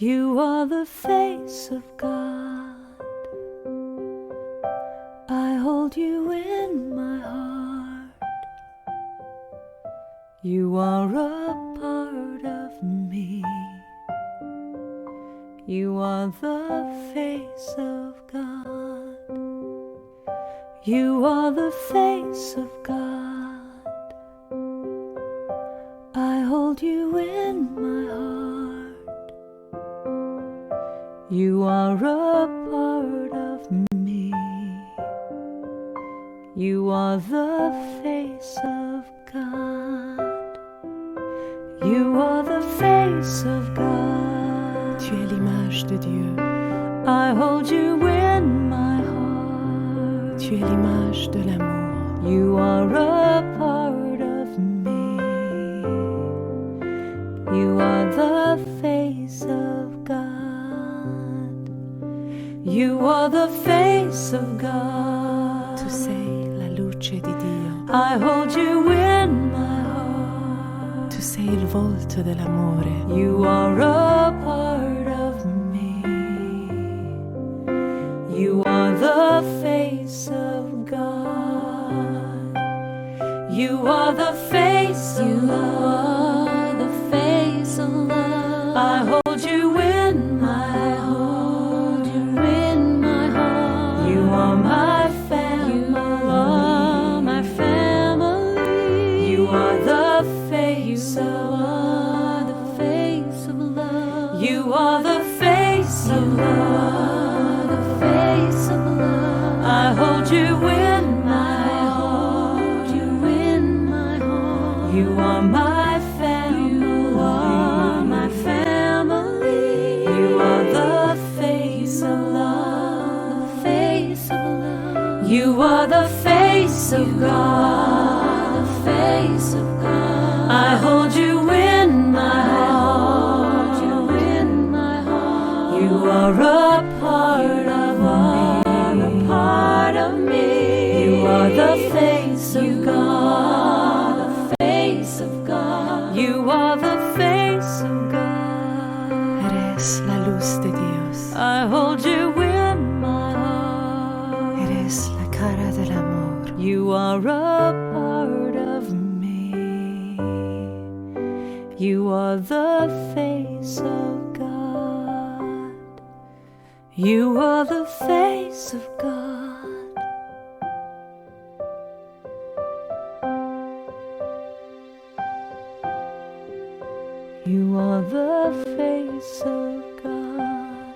You are the face of God. I hold you in my heart. You are a part of me. You are the face of God. You are the face of God. I hold you in my heart. You are a part of me. You are the face of God. You are the face of God. Tu es l'image de Dieu. I hold you in my heart. Tu es l'image de l'amour. You are a part of me. You are the face of God. You are the face of God. Tu sei la luce di Dio. I hold you in my heart. Tu sei il volto dell'amore. You are a part of me. You are the face of God. You are the face of love. The face of love. I hold you in my heart. You in my heart. You are my family. You are my family. You are the face of love. The face of love. You are the face of love. The face of love. I hold you in my heart. You in my heart. You are my family. You are my family. You are the face of love. The face of love. You are the face of God. The face of God. I hold you in my heart. You in my heart. You are a part of me. A part of me. You are the face of God. The face of God. You are the face of God. Eres la luz de Dios. I hold you in my heart. Eres la cara del amor. You are a part of me. You are the face of God. You are the face of God. You are the face of God.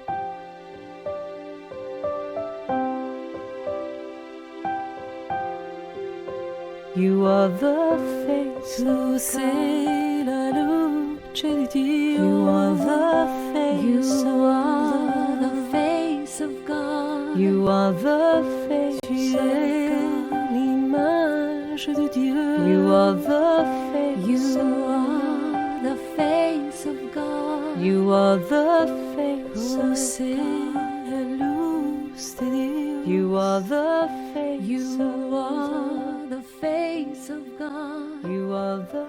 You are the face Tu sei la luce di Dio. You are the face You of are the God. face of God. You are the face Tu of es God. l'image de Dieu. You are the face You of are the face of God. You are the face Tu of sei God. la luz de Dios. You are the face You of are the face of God. God. You are the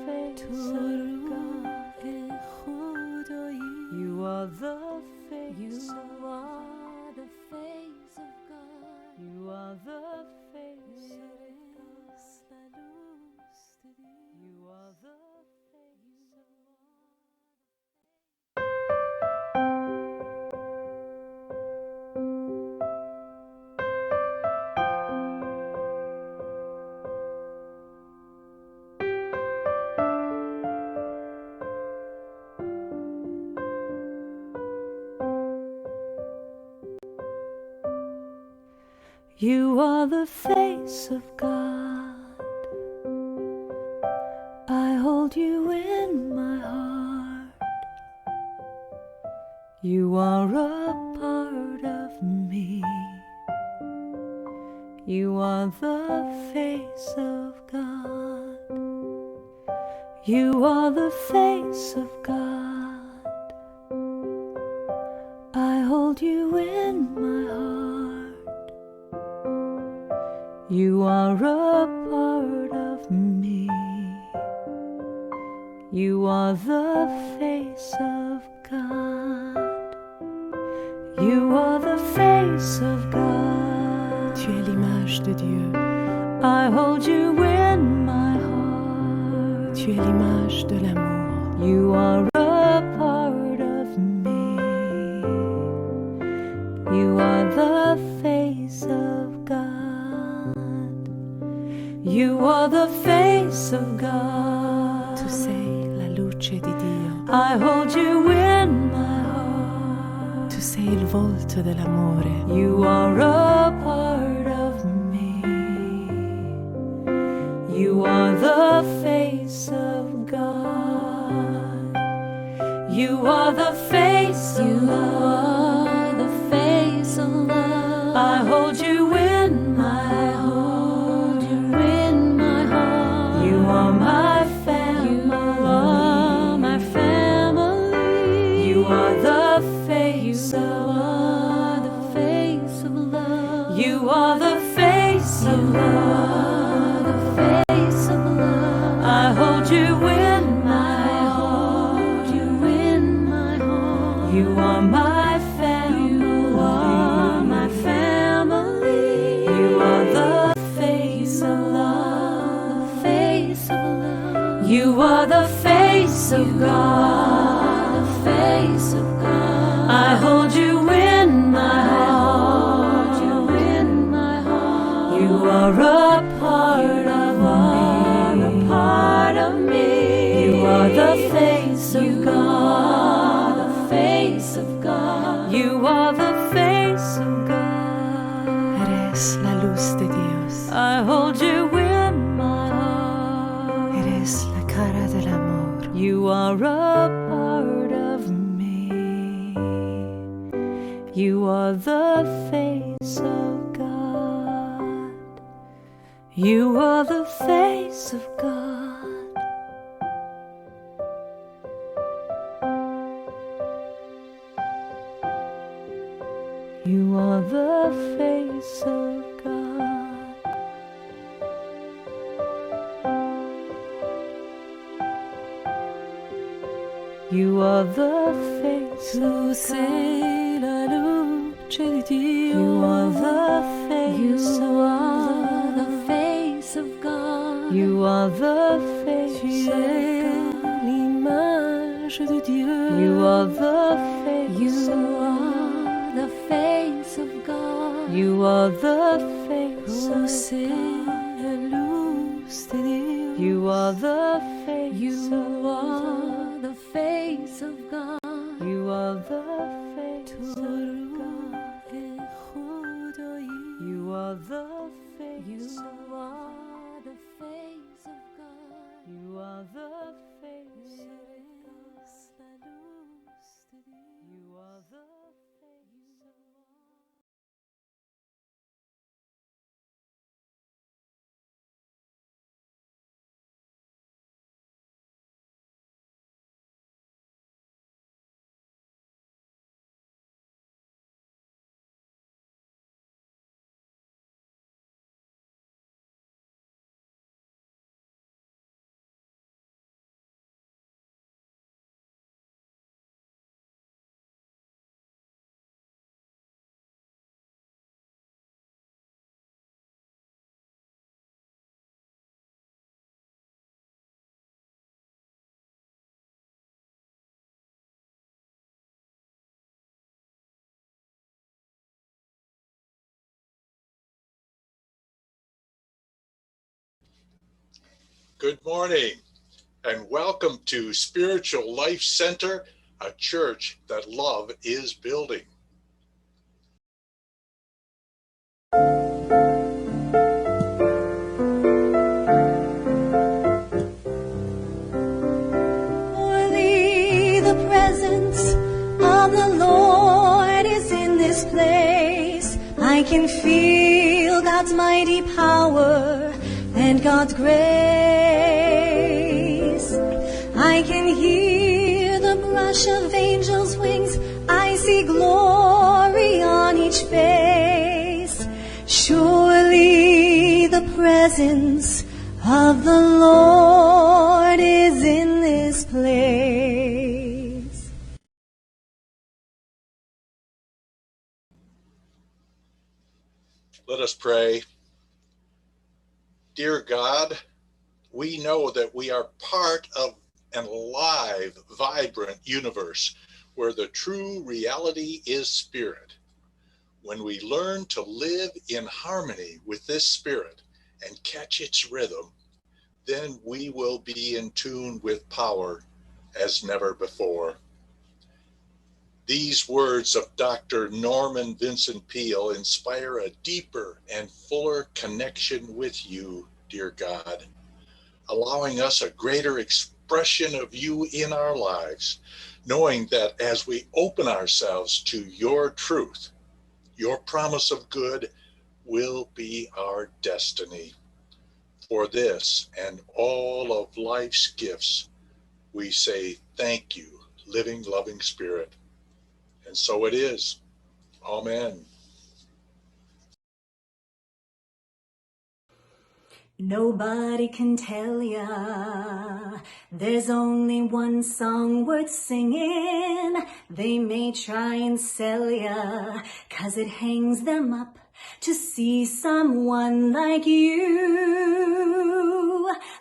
face Tu of God. ruh خدایی. You are the face You of are the face of God. You are the face of God. Eres la luz de Dios. You are the face of You are the face of God. I hold you in my heart. You are a part of me. You are the face of God. You are the face of God. I hold you in my heart. You are a part of me. You are the face of God. You are the face of God. Tu es l'image de Dieu. I hold you in my heart. Tu es l'image de l'amour. You are a part of me. You are the face of God. You are the face of God. Tu sei la luce di Dio. I hold you in my heart. Tu sei il volto dell'amore. You are a part of me. You are the face of God. You are the face of love. The face of love. I hold you in my heart. You in my heart. You are my family. You are my family. You are the face of love. The face of love. You are the face of love. The face of love. I hold you in my heart. You in my heart. You are my family. You are my family. You are the face of love. The face of love. You are the face of God. The face of God. I hold you in my heart. You in my heart. You are a part of me. A part of me. You are the face of God. The face of God. You are the face of God. Eres la luz de Dios. I hold you in my heart. Eres la cara del amor. You are a part of me. You are the face of God. You are the face of God. You are the face of God. You are the face Tu of sei la luce di Dio. You are the face You of are the face of God. You are the face Tu of es God. l'image de Dieu. You are the face You of are the face of God. You are the face Tu of sei God. la luz de Dios. You are the face You of are God. The face of God. You are the face Tu of God. روح خدایی. You are the face You of are the face of God. You are the face of God. Eres la luz de Dios. You are the face of God. Good morning and welcome to Spiritual Life Center, a church that love is building. Surely the presence of the Lord is in this place. I can feel God's mighty power and God's grace. I can hear the brush of angels' wings. I see glory on each face. Surely the presence of the Lord is in this place. Let us pray. Dear God, we know that we are part of an alive, vibrant universe where the true reality is spirit. When we learn to live in harmony with this spirit and catch its rhythm, then we will be in tune with power as never before. These words of Dr. Norman Vincent Peale inspire a deeper and fuller connection with you, dear God, allowing us a greater expression of you in our lives, knowing that as we open ourselves to your truth, your promise of good will be our destiny. For this and all of life's gifts, we say thank you, living, loving Spirit. And so it is. Amen. Nobody can tell ya there's only one song worth singing. They may try and sell ya 'cause it hangs them up to see someone like you.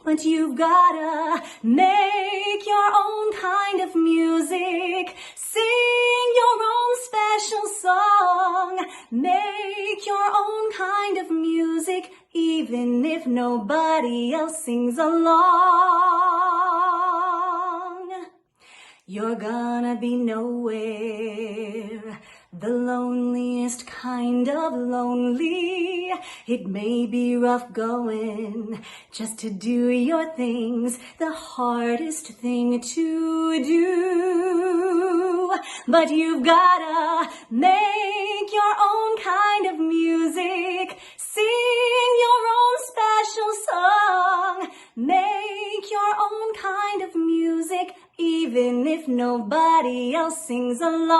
But you've gotta make your own kind of music, sing your own special song, make your own kind of music, even if nobody else sings along. You're gonna be nowhere, the loneliest kind of lonely. It may be rough going just to do your things, the hardest thing to do. But you've gotta make your own kind of music, sing your own special song, make your own kind of music, even if nobody else sings along.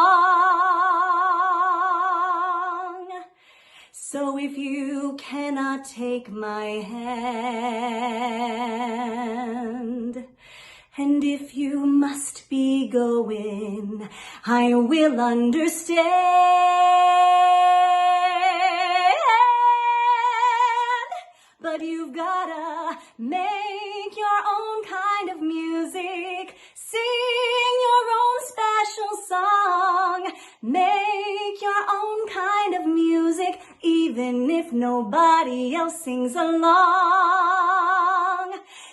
So if you cannot take my hand, and if you must be going, I will understand. But you've gotta make your own kind of music, sing your own special song, make your own kind of music, even if nobody else sings along.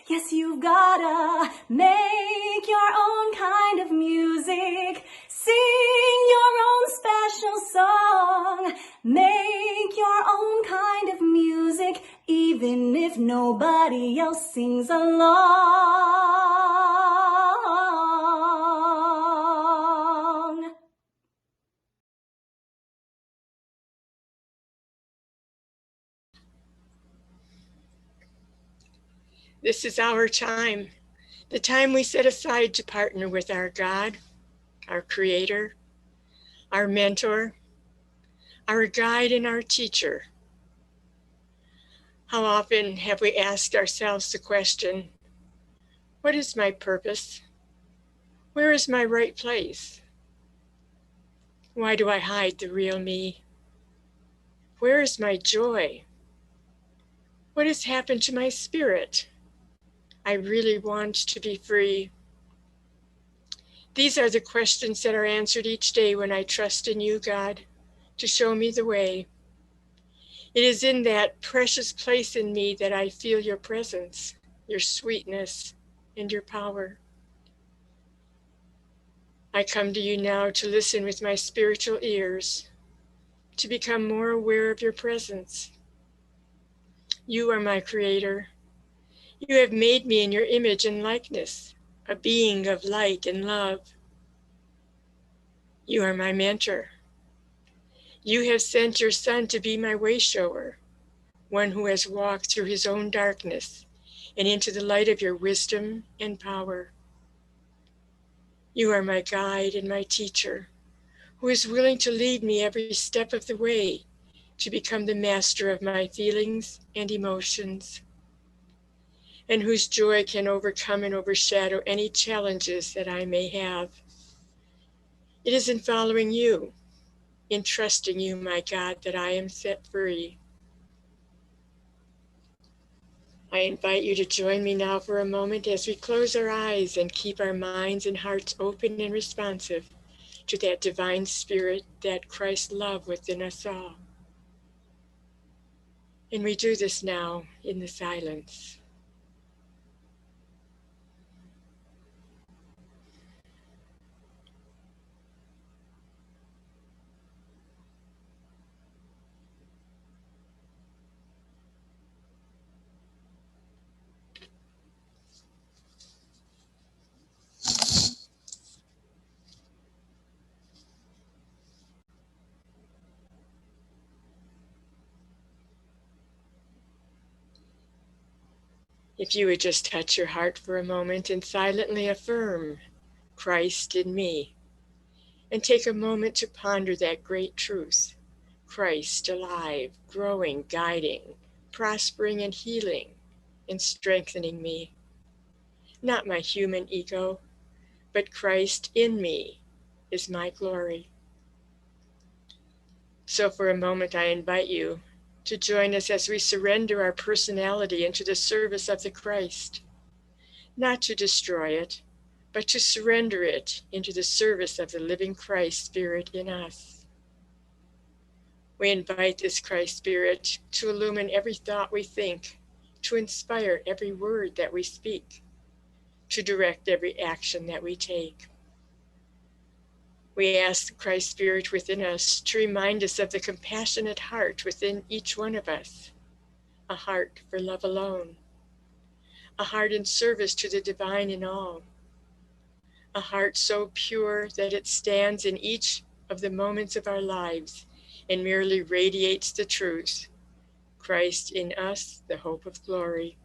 Yes, you've gotta make your own kind of music, sing your own special song, make your own kind of music, even if nobody else sings along. This is our time, the time we set aside to partner with our God, our Creator, our mentor, our guide, and our teacher. How often have we asked ourselves the question, what is my purpose? Where is my right place? Why do I hide the real me? Where is my joy? What has happened to my spirit? I really want to be free. These are the questions that are answered each day when I trust in you, God, to show me the way. It is in that precious place in me that I feel your presence, your sweetness, and your power. I come to you now to listen with my spiritual ears, to become more aware of your presence. You are my Creator. You have made me in your image and likeness, a being of light and love. You are my mentor. You have sent your Son to be my way shower, one who has walked through his own darkness and into the light of your wisdom and power. You are my guide and my teacher, who is willing to lead me every step of the way to become the master of my feelings and emotions, and whose joy can overcome and overshadow any challenges that I may have. It is in following you, in trusting you, my God, that I am set free. I invite you to join me now for a moment as we close our eyes and keep our minds and hearts open and responsive to that divine spirit, that Christ love within us all. And we do this now in the silence. If you would just touch your heart for a moment and silently affirm Christ in me, and take a moment to ponder that great truth, Christ alive, growing, guiding, prospering and healing and strengthening me. Not my human ego, but Christ in me is my glory. So for a moment I invite you to join us as we surrender our personality into the service of the Christ, not to destroy it, but to surrender it into the service of the living Christ Spirit in us. We invite this Christ Spirit to illumine every thought we think, to inspire every word that we speak, to direct every action that we take. We ask the Christ Spirit within us to remind us of the compassionate heart within each one of us, a heart for love alone, a heart in service to the divine in all, a heart so pure that it stands in each of the moments of our lives and merely radiates the truth, Christ in us, the hope of glory.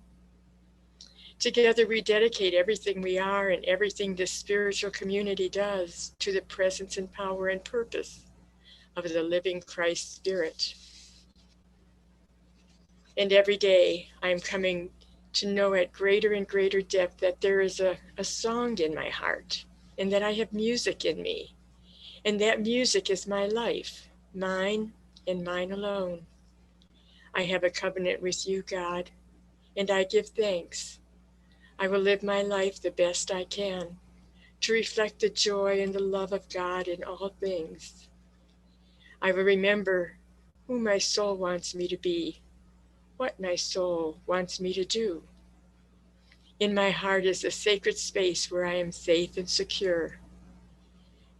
Together we dedicate everything we are and everything this spiritual community does to the presence and power and purpose of the living Christ Spirit. And every day I'm coming to know at greater and greater depth that there is a song in my heart, and that I have music in me, and that music is my life, mine and mine alone. I have a covenant with you, God, and I give thanks. I will live my life the best I can to reflect the joy and the love of God in all things. I will remember who my soul wants me to be, what my soul wants me to do. In my heart is a sacred space where I am safe and secure.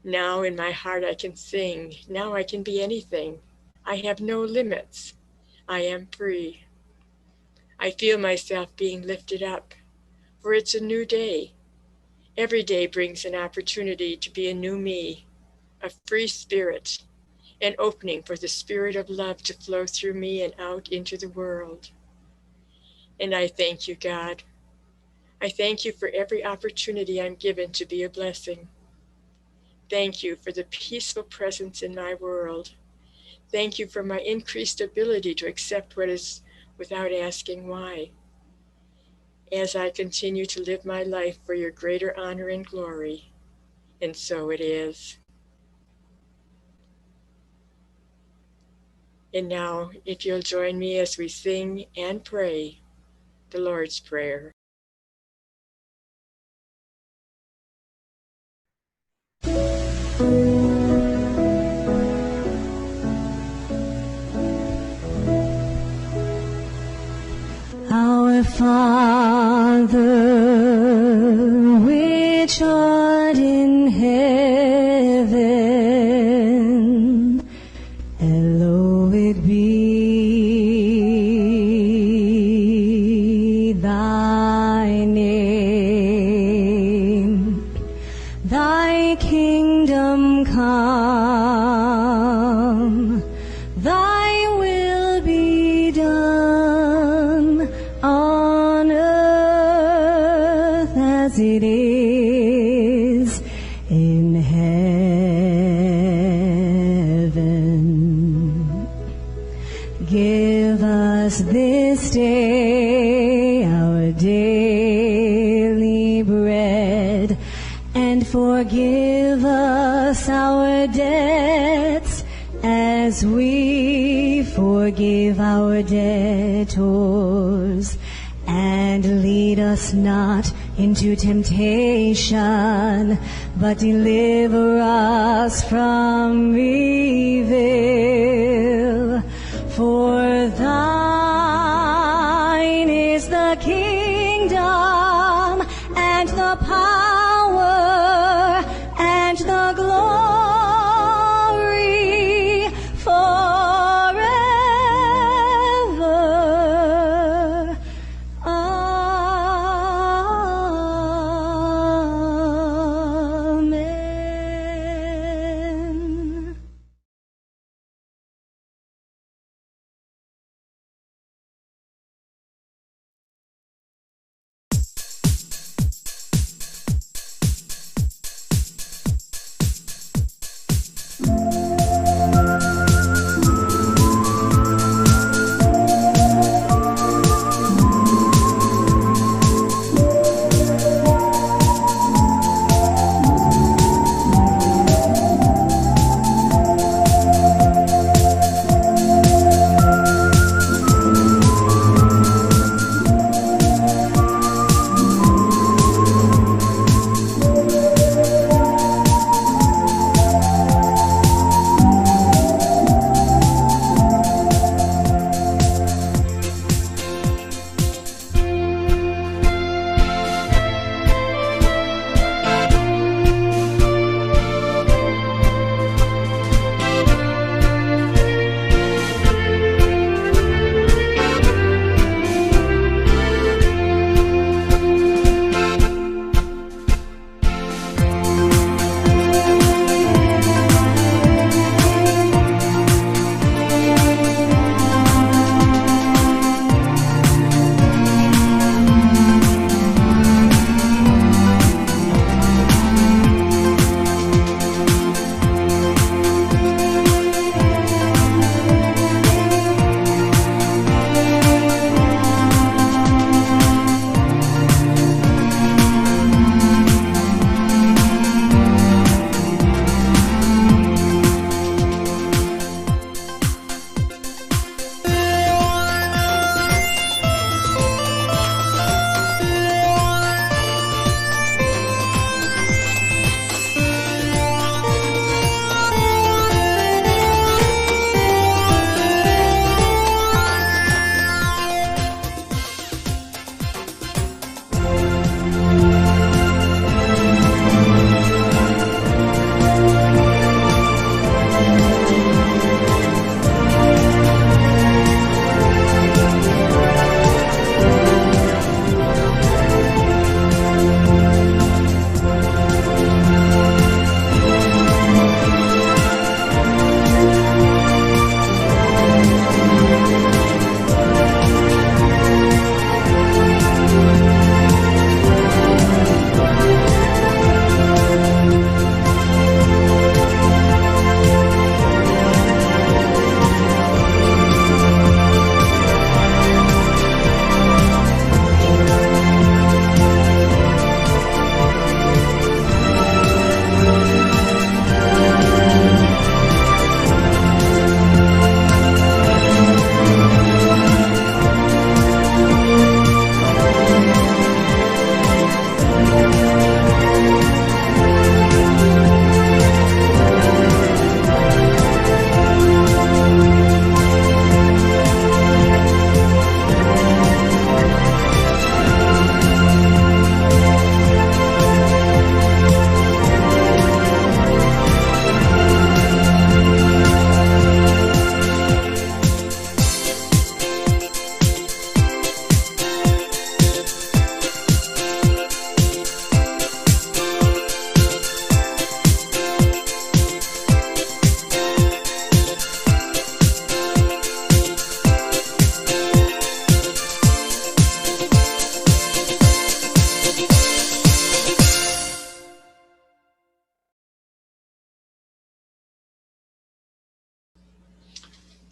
Now in my heart I can sing, now I can be anything. I have no limits. I am free. I feel myself being lifted up, for it's a new day. Every day brings an opportunity to be a new me, a free spirit, an opening for the spirit of love to flow through me and out into the world. And I thank you, God. I thank you for every opportunity I'm given to be a blessing. Thank you for the peaceful presence in my world. Thank you for my increased ability to accept what is without asking why. As I continue to live my life for your greater honor and glory. And so it is. And now, if you'll join me as we sing and pray the Lord's Prayer. Our Father, which art in heaven, hallowed be thy name. Thy kingdom come, thy will be done on earth as it is in heaven. Give us this day our daily bread, and forgive us our debts as we forgive our debtors. And lead us not into temptation, but deliver us from evil. For thine is the kingdom and the power and the glory forever. Amen.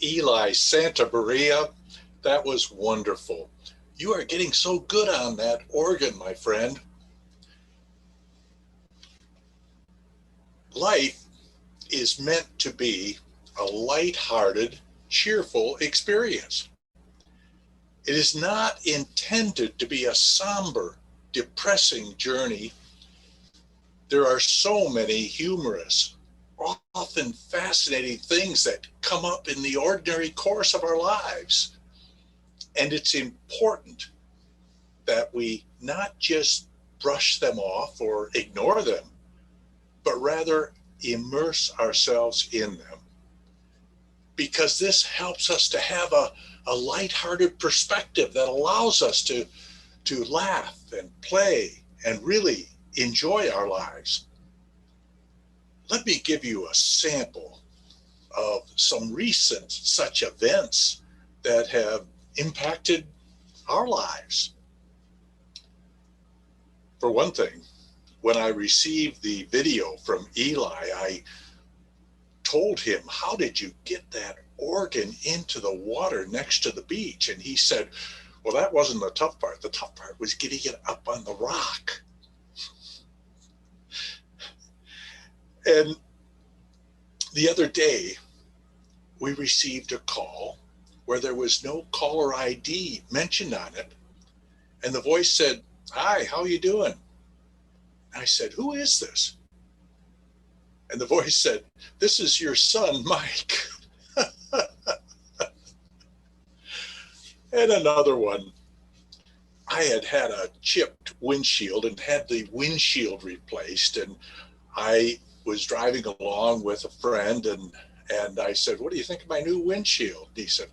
Eli Santa Maria, that was wonderful. You are getting so good on that organ, my friend. Life is meant to be a light-hearted, cheerful experience. It is not intended to be a somber, depressing journey. There are so many humorous, often fascinating things that come up in the ordinary course of our lives. And it's important that we not just brush them off or ignore them, but rather immerse ourselves in them. Because this helps us to have a lighthearted perspective that allows us to laugh and play and really enjoy our lives. Let me give you a sample of some recent such events that have impacted our lives. For one thing, when I received the video from Eli, I told him, "How did you get that organ into the water next to the beach?" And he said, "Well, that wasn't the tough part. The tough part was getting it up on the rock." And the other day, we received a call where there was no caller ID mentioned on it. And the voice said, "Hi, how you doing?" I said, "Who is this?" And the voice said, "This is your son, Mike." And another one, I had a chipped windshield and had the windshield replaced. And I was driving along with a friend and I said, "What do you think of my new windshield?" He said,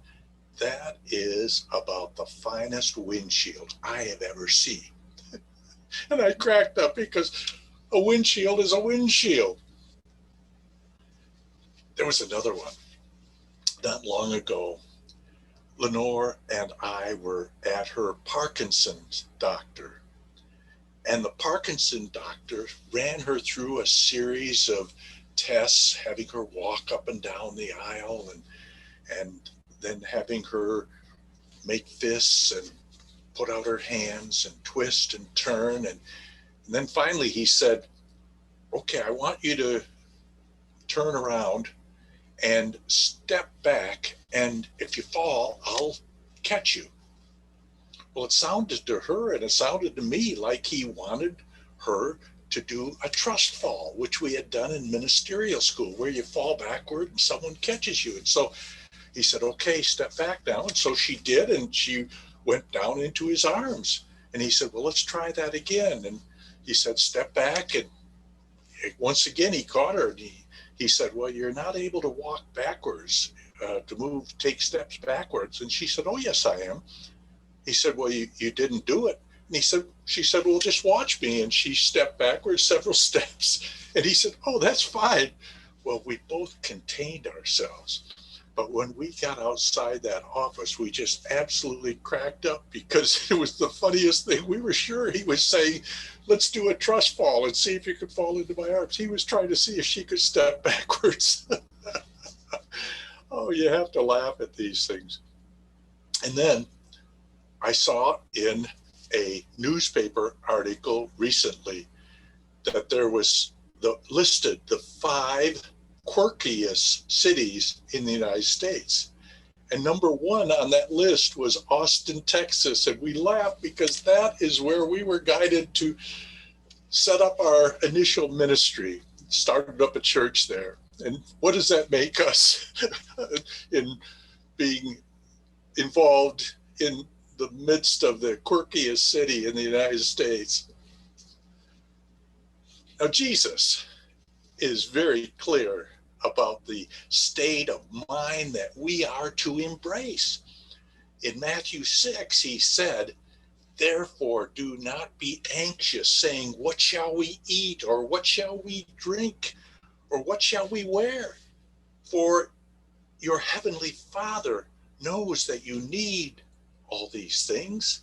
"That is about the finest windshield I have ever seen." And I cracked up because a windshield is a windshield. There was another one. Not long ago, Lenore and I were at her Parkinson's doctor. And the Parkinson doctor ran her through a series of tests, having her walk up and down the aisle and then having her make fists and put out her hands and twist and turn. And then finally he said, "Okay, I want you to turn around and step back, and if you fall, I'll catch you." Well, it sounded to her and it sounded to me like he wanted her to do a trust fall, which we had done in ministerial school, where you fall backward and someone catches you. And so he said, "Okay, step back now." And so she did, and she went down into his arms. And he said, "Well, let's try that again." And he said, "Step back." And once again, he caught her. And he said, "Well, you're not able to walk backwards, take steps backwards." And she said, "Oh, yes, I am." He said, "Well, you didn't do it." And she said, "Well, just watch me." And she stepped backwards several steps. And he said, "Oh, that's fine." Well, we both contained ourselves. But when we got outside that office, we just absolutely cracked up because it was the funniest thing. We were sure he was saying, "Let's do a trust fall and see if you could fall into my arms." He was trying to see if she could step backwards. Oh, you have to laugh at these things. And then I saw in a newspaper article recently that there was listed the 5 quirkiest cities in the United States. And number 1 on that list was Austin, Texas. And we laughed because that is where we were guided to set up our initial ministry, started up a church there. And what does that make us in being involved in the midst of the quirkiest city in the United States? Now, Jesus is very clear about the state of mind that we are to embrace. In Matthew 6, he said, "Therefore do not be anxious, saying, what shall we eat, or what shall we drink, or what shall we wear? For your heavenly Father knows that you need all these things.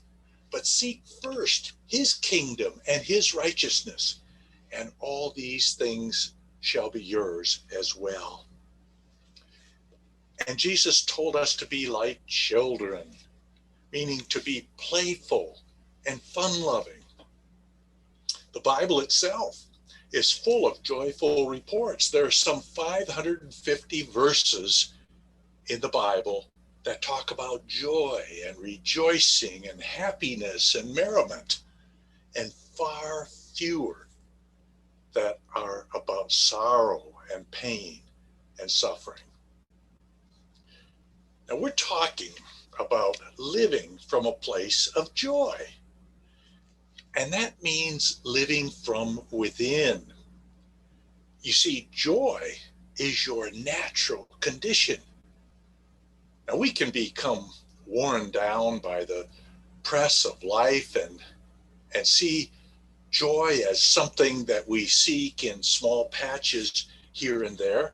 But seek first his kingdom and his righteousness, and all these things shall be yours as well." And Jesus told us to be like children, meaning to be playful and fun-loving. The Bible itself is full of joyful reports. There are some 550 verses in the Bible that talk about joy and rejoicing and happiness and merriment, and far fewer that are about sorrow and pain and suffering. Now we're talking about living from a place of joy. And that means living from within. You see, joy is your natural condition. Now we can become worn down by the press of life and see joy as something that we seek in small patches here and there.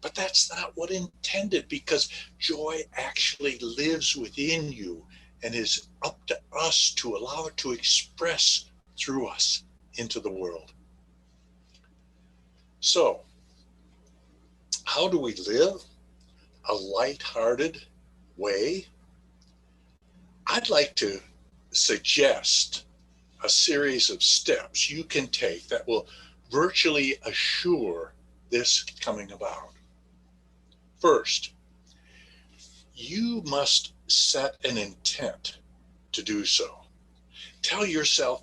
But that's not what intended, because joy actually lives within you and is up to us to allow it to express through us into the world. So, how do we live a light-hearted way? I'd like to suggest a series of steps you can take that will virtually assure this coming about. First, you must set an intent to do so. Tell yourself,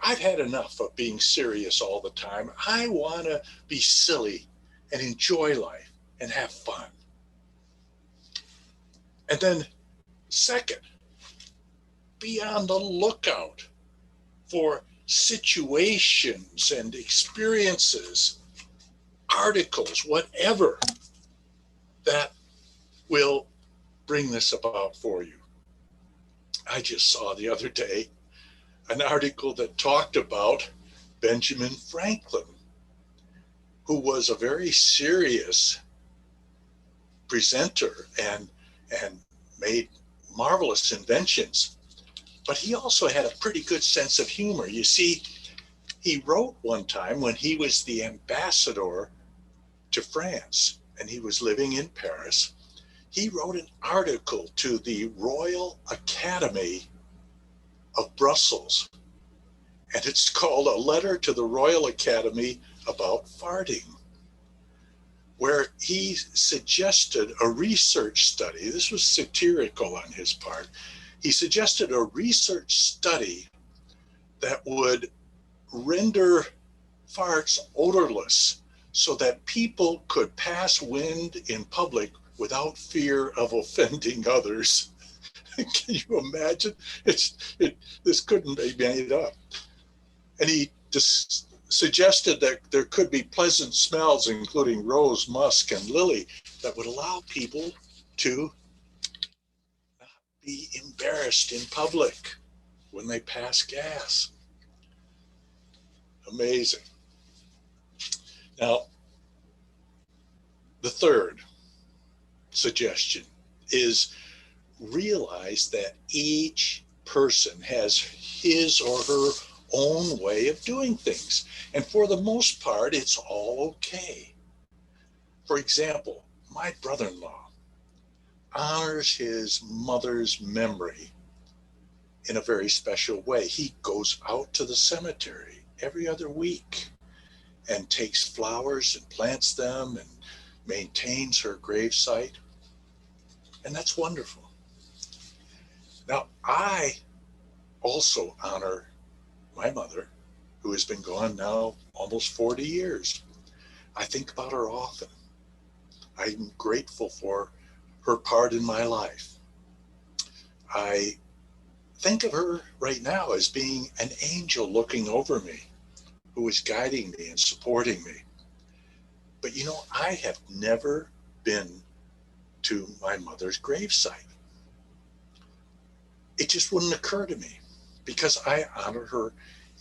I've had enough of being serious all the time. I want to be silly and enjoy life and have fun. And then, second, be on the lookout for situations and experiences, articles, whatever, that will bring this about for you. I just saw the other day an article that talked about Benjamin Franklin, who was a very serious presenter and made marvelous inventions. But he also had a pretty good sense of humor. You see, he wrote one time when he was the ambassador to France and he was living in Paris, he wrote an article to the Royal Academy of Brussels. And it's called A Letter to the Royal Academy About Farting, where he suggested a research study. This was satirical on his part. He suggested a research study that would render farts odorless so that people could pass wind in public without fear of offending others. Can you imagine? This couldn't be made up. And he just suggested that there could be pleasant smells, including rose, musk, and lily, that would allow people to not be embarrassed in public when they pass gas. Amazing. Now, the third suggestion is realize that each person has his or her own way of doing things. And for the most part, it's all okay. For example, my brother-in-law honors his mother's memory in a very special way. He goes out to the cemetery every other week and takes flowers and plants them and maintains her gravesite. And that's wonderful. Now, I also honor my mother, who has been gone now almost 40 years. I think about her often. I'm grateful for her part in my life. I think of her right now as being an angel looking over me, who is guiding me and supporting me. But you know, I have never been to my mother's gravesite. It just wouldn't occur to me because I honor her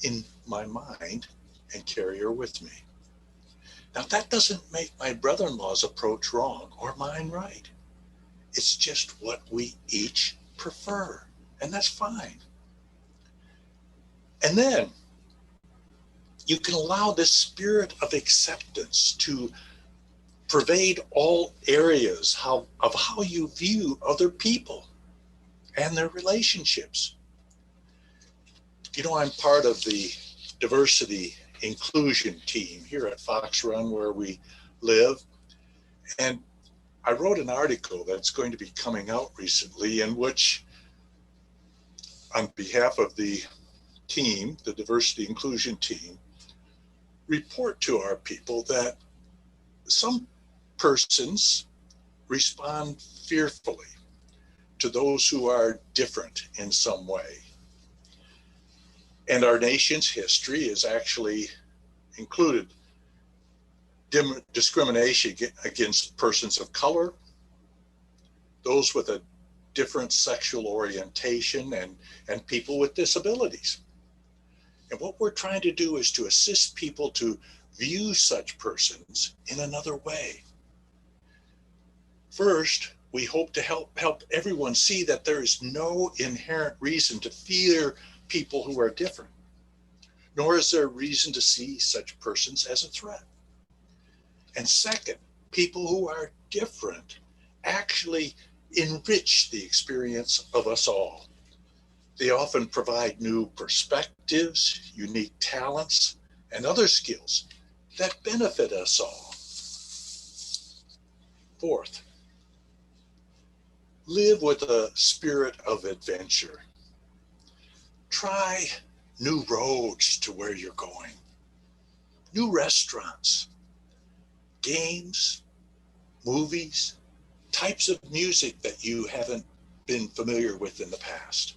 in my mind and carry her with me. Now, that doesn't make my brother-in-law's approach wrong or mine right. It's just what we each prefer, and that's fine. And then you can allow this spirit of acceptance to pervade all areas of how you view other people and their relationships. You know, I'm part of the diversity inclusion team here at Fox Run where we live. And I wrote an article that's going to be coming out recently in which, on behalf of the team, the diversity inclusion team, report to our people that some persons respond fearfully to those who are different in some way. And our nation's history is actually included discrimination against persons of color, those with a different sexual orientation, and people with disabilities. And what we're trying to do is to assist people to view such persons in another way. First, we hope to help everyone see that there is no inherent reason to fear people who are different, nor is there reason to see such persons as a threat. And second, people who are different actually enrich the experience of us all. They often provide new perspectives, unique talents, and other skills that benefit us all. Fourth, live with a spirit of adventure. Try new roads to where you're going, new restaurants, games, movies, types of music that you haven't been familiar with in the past.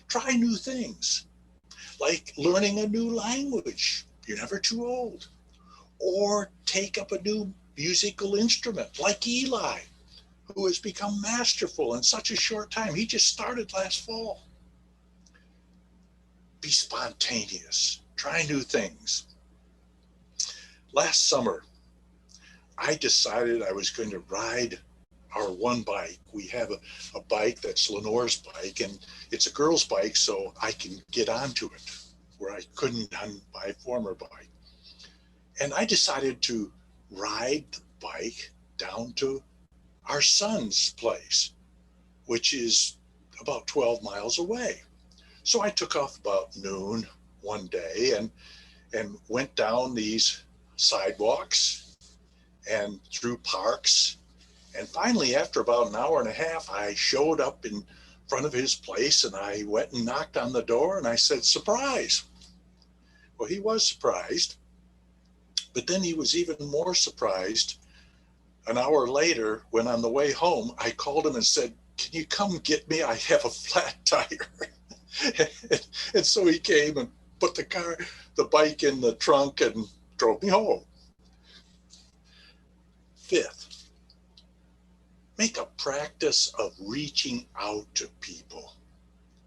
Try new things, like learning a new language. You're never too old. Or take up a new musical instrument, like Eli, who has become masterful in such a short time. He just started last fall. Be spontaneous. Try new things. Last summer, I decided I was going to ride our one bike. We have a bike that's Lenore's bike, and it's a girl's bike, so I can get onto it where I couldn't on my former bike. And I decided to ride the bike down to our son's place, which is about 12 miles away. So I took off about noon one day and went down these sidewalks and through parks. And finally, after about an hour and a half, I showed up in front of his place, and I went and knocked on the door, and I said, "Surprise." Well, he was surprised, but then he was even more surprised an hour later when on the way home, I called him and said, "Can you come get me? I have a flat tire." And so he came and put the bike in the trunk and drove me home. Fifth, make a practice of reaching out to people,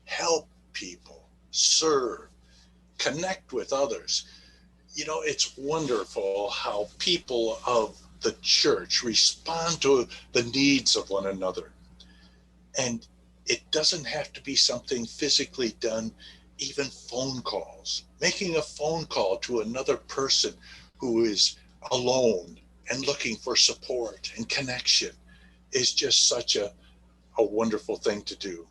help people, serve, connect with others. You know, it's wonderful how people of the church respond to the needs of one another. And it doesn't have to be something physically done, even phone calls. Making a phone call to another person who is alone and looking for support and connection is just such a wonderful thing to do.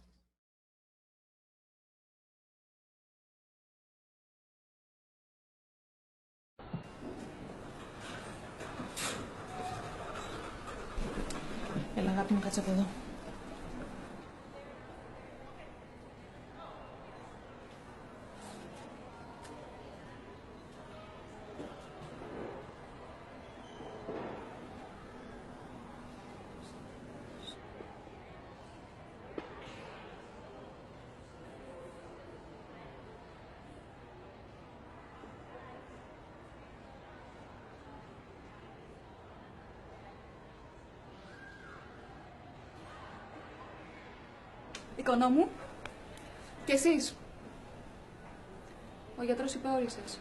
Έλα αγάπη μου, κάτσε από εδώ. Οικονόμου. Και εσείς. Ο γιατρός είπε όλοι σας.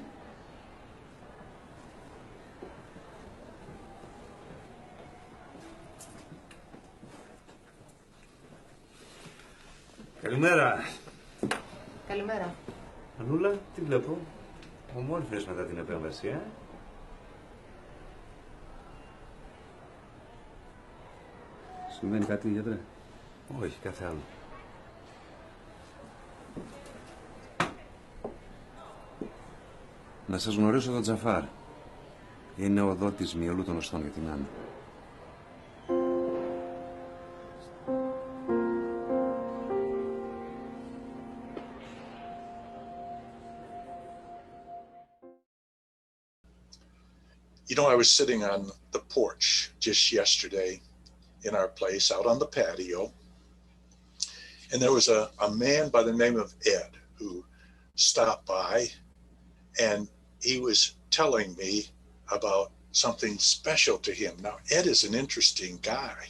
Καλημέρα. Καλημέρα. Ανούλα, τι βλέπω. Ομόρφες μετά την επέμβαση, Συμβαίνει κάτι, γιατρέ? Όχι, κάθε άλλο. Να σας γνωρίσω τον Τζαφάρ. Είναι ο δότης μυελού των οστών για την Άννα. I was sitting on the porch just yesterday in our place out on the patio, and there was a man by the name of Ed who stopped by, and he was telling me about something special to him. Now, Ed is an interesting guy.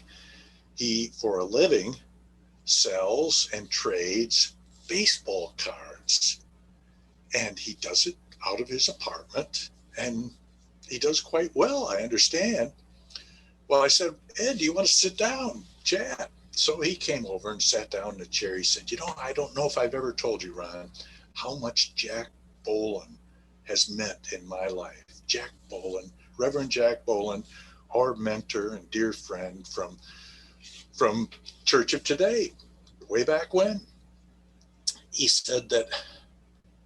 He, for a living, sells and trades baseball cards, and he does it out of his apartment, and he does quite well, I understand. Well, I said, Ed, do you want to sit down, chat? So he came over and sat down in a chair. He said, I don't know if I've ever told you, Ron, how much Jack Boland has meant in my life. Jack Boland, Reverend Jack Boland, our mentor and dear friend from Church of Today, way back when. He said that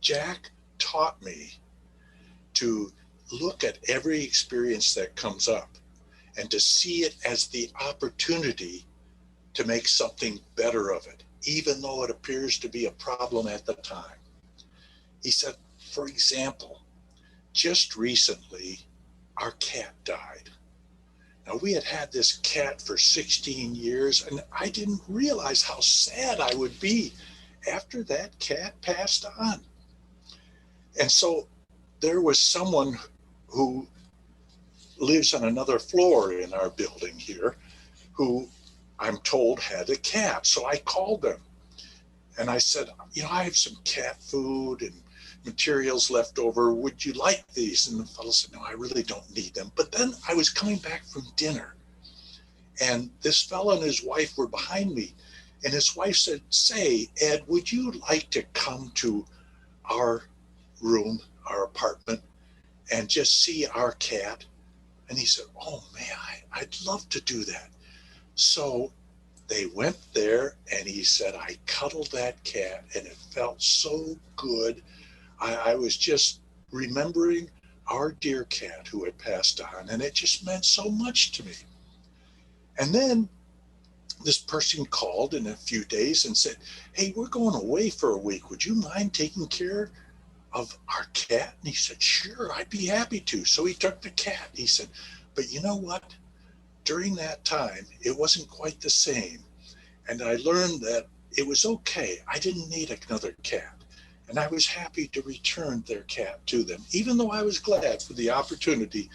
Jack taught me to look at every experience that comes up and to see it as the opportunity to make something better of it, even though it appears to be a problem at the time. He said, for example, just recently, our cat died. Now, we had this cat for 16 years, and I didn't realize how sad I would be after that cat passed on. And so there was someone who lives on another floor in our building here who I'm told had a cat. So I called them and I said, I have some cat food and materials left over. Would you like these? And the fellow said, no, I really don't need them. But then I was coming back from dinner, and this fellow and his wife were behind me. And his wife said, say, Ed, would you like to come to our room, our apartment, and just see our cat? And he said, oh man, I'd love to do that. So they went there, and he said, I cuddled that cat, and it felt so good. I was just remembering our dear cat who had passed on, and it just meant so much to me. And then this person called in a few days and said, hey, we're going away for a week. Would you mind taking care of our cat? And he said, sure, I'd be happy to. So he took the cat. He said, but you know what? During that time, it wasn't quite the same. And I learned that it was okay. I didn't need another cat. And I was happy to return their cat to them, even though I was glad for the opportunity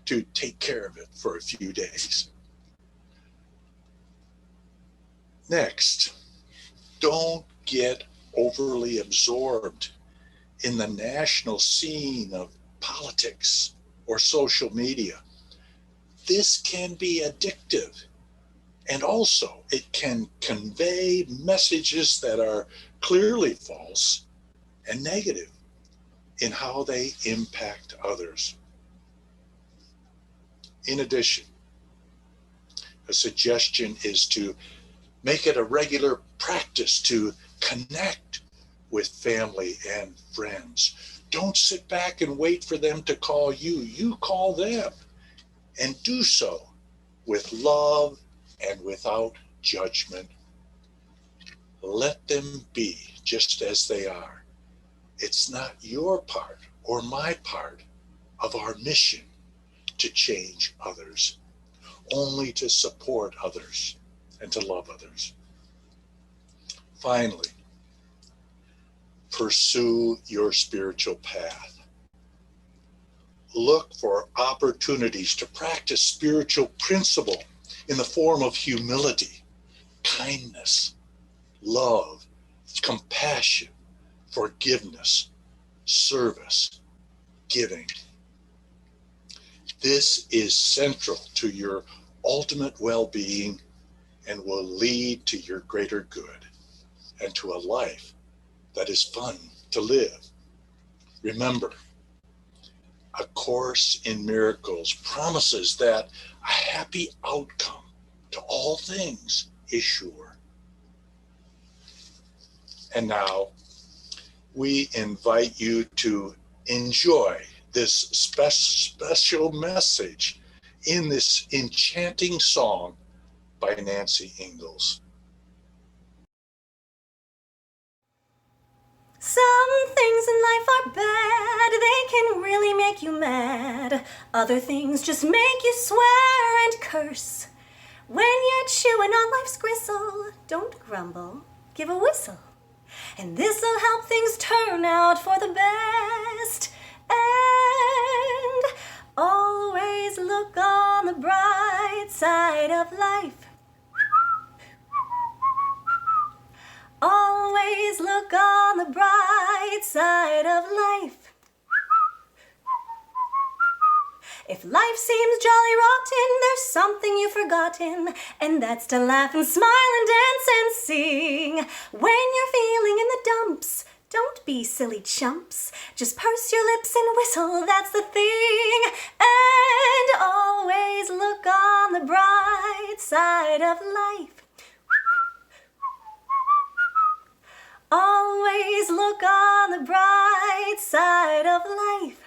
to take care of it for a few days. Next, don't get overly absorbed in the national scene of politics or social media. This can be addictive, and also it can convey messages that are clearly false and negative in how they impact others. In addition, a suggestion is to make it a regular practice to connect with family and friends. Don't sit back and wait for them to call you. You call them, and do so with love and without judgment. Let them be just as they are. It's not your part or my part of our mission to change others, only to support others and to love others. Finally, pursue your spiritual path. Look for opportunities to practice spiritual principle in the form of humility, kindness, love, compassion, forgiveness, service, giving. This is central to your ultimate well-being and will lead to your greater good and to a life that is fun to live. Remember, A Course in Miracles promises that a happy outcome to all things is sure. And now, we invite you to enjoy this special message in this enchanting song by Nancy Ingalls. Some things in life are bad they can really make you mad. Other things just make you swear and curse. When you're chewing on life's gristle, don't grumble, give a whistle. And this'll help things turn out for the best. And always look on the bright side of life. Always look on the bright side of life. If life seems jolly rotten, there's something you've forgotten, and that's to laugh and smile and dance and sing. When you're feeling in the dumps, don't be silly chumps. Just purse your lips and whistle, that's the thing. And always look on the bright side of life. Always look on the bright side of life.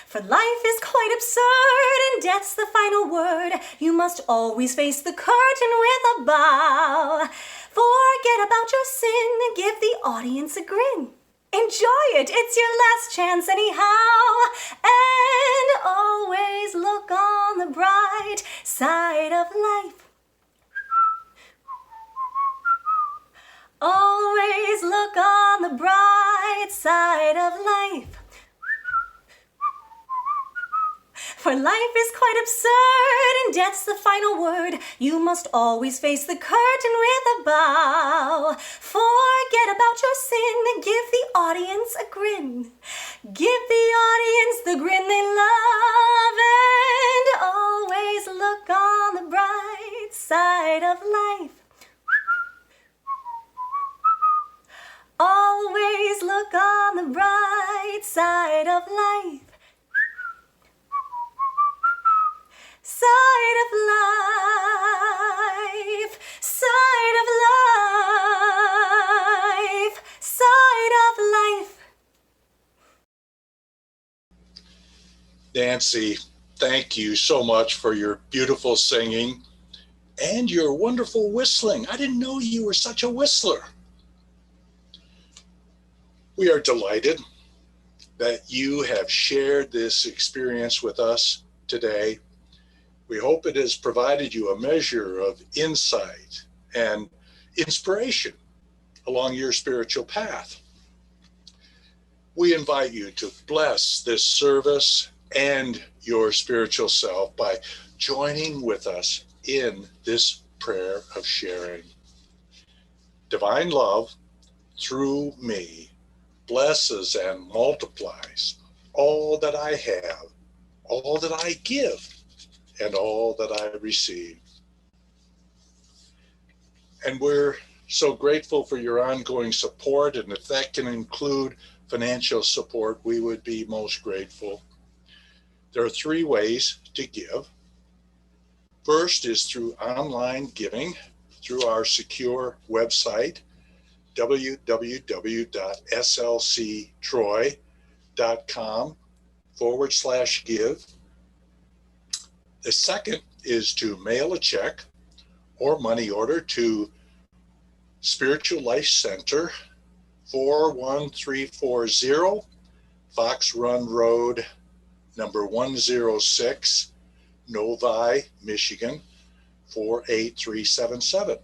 For life is quite absurd, and death's the final word. You must always face the curtain with a bow. Forget about your sin and give the audience a grin. Enjoy it, it's your last chance anyhow. And always look on the bright side of life. Always look on the bright side of life. For life is quite absurd, and death's the final word. You must always face the curtain with a bow. Forget about your sin and give the audience a grin. Give the audience the grin they love, and always look on the bright side of life. Always look on the bright side of life. Side of life, side of life, side of life. Nancy, thank you so much for your beautiful singing and your wonderful whistling. I didn't know you were such a whistler. We are delighted that you have shared this experience with us today. We hope it has provided you a measure of insight and inspiration along your spiritual path. We invite you to bless this service and your spiritual self by joining with us in this prayer of sharing. Divine love, through me, blesses and multiplies all that I have, all that I give, and all that I receive. And we're so grateful for your ongoing support, and if that can include financial support, we would be most grateful. There are 3 ways to give. First is through online giving through our secure website, www.slctroy.com/give. The second is to mail a check or money order to Spiritual Life Center, 41340 Fox Run Road, number 106, Novi, Michigan, 48377.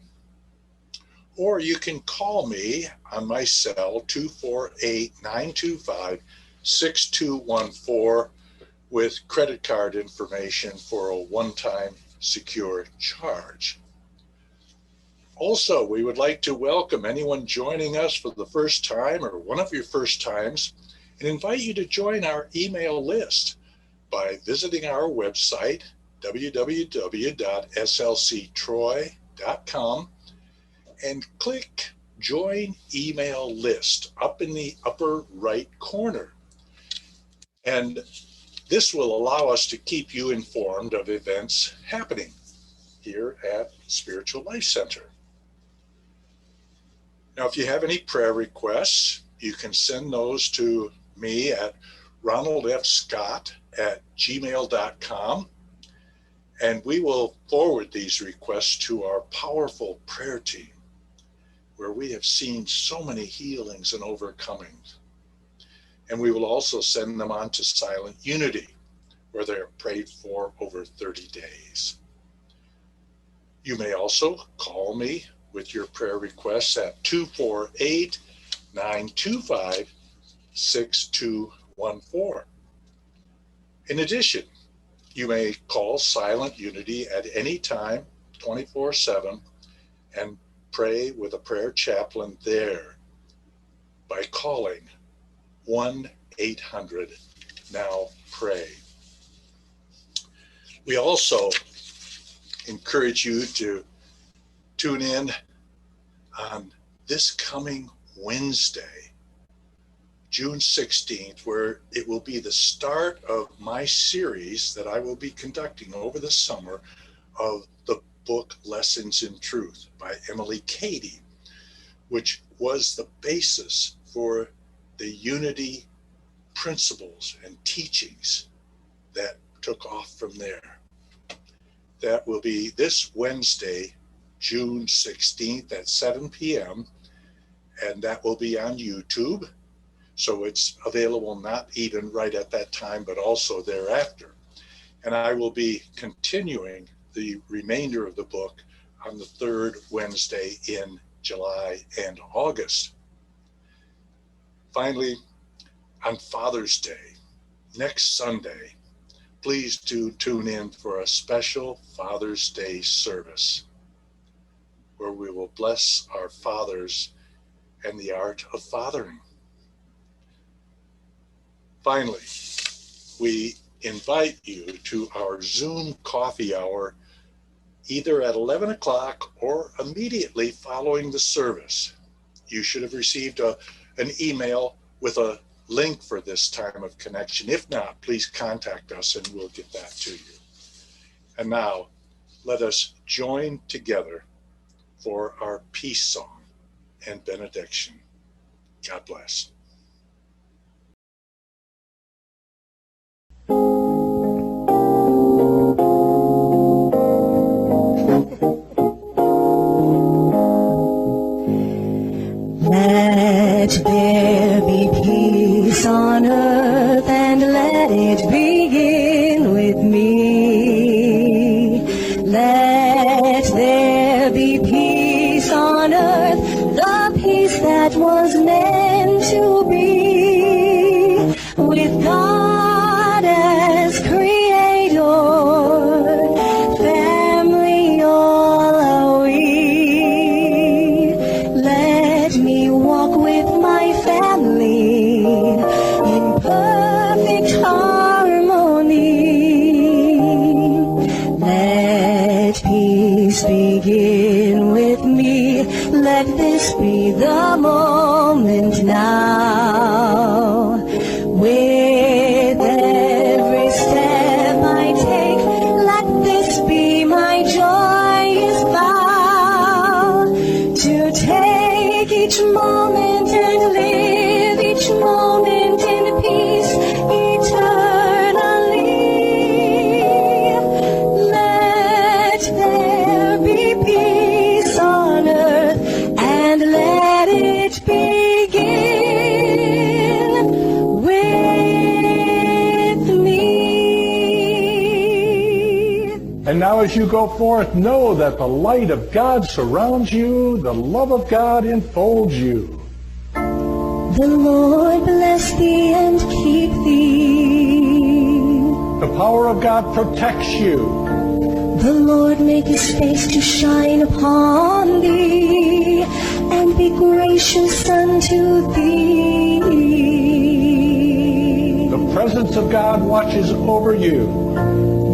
Or you can call me on my cell, 248-925-6214, with credit card information for a one-time secure charge. Also, we would like to welcome anyone joining us for the first time or one of your first times and invite you to join our email list by visiting our website, www.slctroy.com, and click Join Email List up in the upper right corner. And this will allow us to keep you informed of events happening here at Spiritual Life Center. Now, if you have any prayer requests, you can send those to me at ronaldfscott@gmail.com, and we will forward these requests to our powerful prayer team. where we have seen so many healings and overcomings. And we will also send them on to Silent Unity, where they are prayed for over 30 days. You may also call me with your prayer requests at 248-925-6214. In addition, you may call Silent Unity at any time, 24/7, and pray with a prayer chaplain there by calling 1-800-NOW-PRAY. We also encourage you to tune in on this coming Wednesday, June 16th, where it will be the start of my series that I will be conducting over the summer of the book Lessons in Truth by Emily Cady, which was the basis for the unity principles and teachings that took off from there. That will be this Wednesday, June 16th at 7 p.m. and that will be on YouTube. So it's available not even right at that time, but also thereafter. And I will be continuing the remainder of the book on the third Wednesday in July and August. Finally, on Father's Day, next Sunday, please do tune in for a special Father's Day service where we will bless our fathers and the art of fathering. Finally, we invite you to our Zoom coffee hour either at 11 o'clock or immediately following the service. You should have received an email with a link for this time of connection. If not, please contact us and we'll get that to you. And now, let us join together for our peace song and benediction. God bless. Let there be peace on earth, and let it begin with me. Let there be peace on earth, the peace that was meant to be, with God as creator, family all are we. Let me walk with my family in perfect harmony. Let peace begin with me. Let this be the moment now. With every step I take, let this be my joyous vow, to take each moment and live each moment in peace eternally. Let there be peace on earth, and let it begin with me. And now as you go forth, know that the light of God surrounds you, the love of God enfolds you. The Lord bless thee and keep thee. The power of God protects you. The Lord make his face to shine upon thee, and be gracious unto thee. The presence of God watches over you.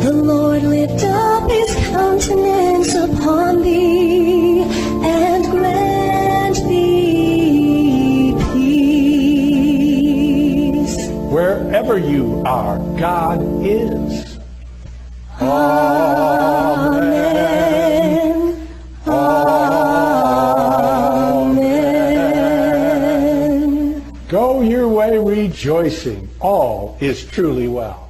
The Lord lift up his countenance upon thee, and grant thee peace. Wherever you are, God is. Amen. Amen. Go your way rejoicing. All is truly well.